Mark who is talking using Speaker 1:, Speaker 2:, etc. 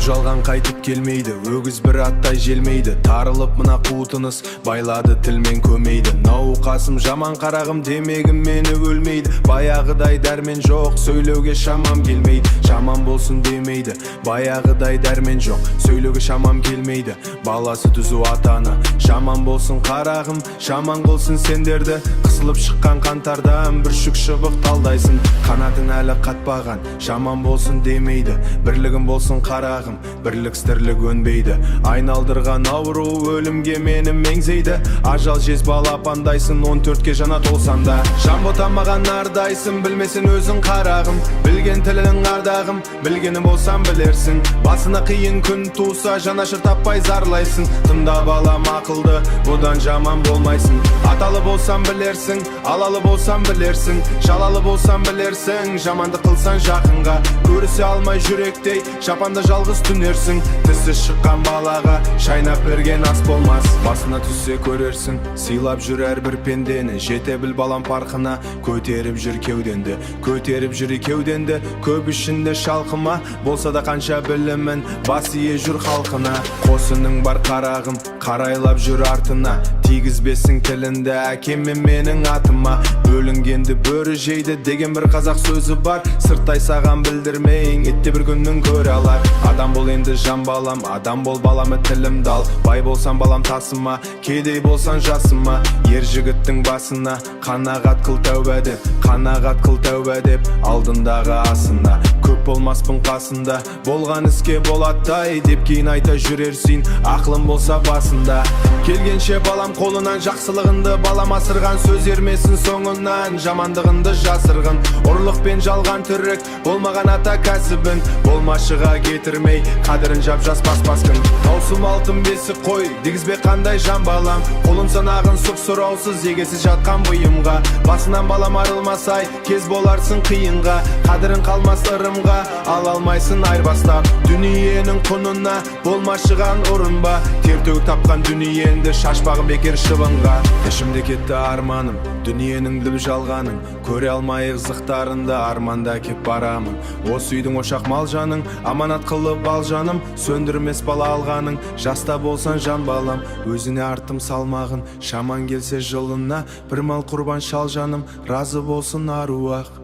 Speaker 1: жалған қайтып келмейді, өгіз бір аттай желмейді. Тарылып мына қуытыныз байлады тілмен көмейді. Науқасым жаман қарағым демегім мені өлмейді. Баяғыдай дәрмен жоқ, сөйлеуге шамам келмейді. Жаман болсын демейді, баяғыдай дәрмен жоқ, сөйлеуге шамам келмейді. Баласы түзу атаны, жаман болсын қарағым, жаман болсын сендерді. Қысылып шыққан қантардан бір шүк шыбық талдайсың. Қанатың әлі қатпаған, жаман болсын демейді. Бірлігім болсын қарағым, бірлікстірлік өнбейді. Айналдырған ауру өлімге мені меңзейді. Ажал жез балапандайсың, 14-ке жана толсан да. Жан ботамаған ардайсың, білмесін өзің қарағым. Білген тілінің ардағым, білгені болсам білерсің. Басына қиын күн туса, жанашыр таппай зарлайсың. Тыңдап алам ақылды, бұдан жаман болмайсың. Аталы болсам білерсің, алалы болсам білерсің. Жалалы болсам білерсің, жаманды қылсан жақынға. Көрісе алмай жүректей, жапанда жалғыз түнерсің. Тісі шыққан балаға, шайнап берген ас болмас. Басына түссе көрерсің, сыйлап жүр әрбір пендені. Жете біл балам парқына, көтеріп жүр кеуденді. Көтеріп жүр кеуденді, көп ішінде шалқыма. Болса да қанша білімін, бас ие жүр халқына. Қосының бар қарағым, қарайлап жүр артына. Тигізбесің тілінді әкем мен менің атыма. Бөлінгенді бөрі жейді деген бір қазақ сөзі бар. Сырттай саған білдірмейін, етте бір күннің көре алар. Адам бол енді жан балам, адам бол баламы тілімді ал. Бай болсан балам тасыма, кедей болсан жасыма. Ер жігіттің басына, қанағат қыл тәубә деп, қанағат қыл тәубә деп, алдындағы асына. Көп болмаспын қасында, болған іске болаттай деп кейін айта жүрерсің, ақылым болса басында. Келгенше балам қолынан жақсылығынды балам асырған, сөз ермесін соңынан жамандығынды жасырғын. Ұрлық пен жалған түрік болмаған ата кәсібін, болмашыға кетірмей қадірін жап жас баспаскын. Таусым алтын бесік қой, дегізбе қандай жан балам. Қолым санағын сұқ сұраусыз егесіз жатқан бұйымға. Басынан балам арылмасай, кез боларсың қиынға. Қадірін қалмас ырымға, ала алмайсың айырбастап. Дүниенің құнына болмашыған ұрынба. Тер төгіп тапқан дүниенді шашпағым бекер шыбынға. Ішімде кетті арманым, дүниенің дүл жалғаның. Көре алмай ығзықтарында арманда кеп барамын. Осы үйдің ошақ мал жаның, аманат қылып ал жаным. Сөндірмес бала алғаның, жаста болсан жан балам. Өзіне артым салмағын, шаман келсе жылына. Бір мал құрбан шал жаным, разы болсын аруақ.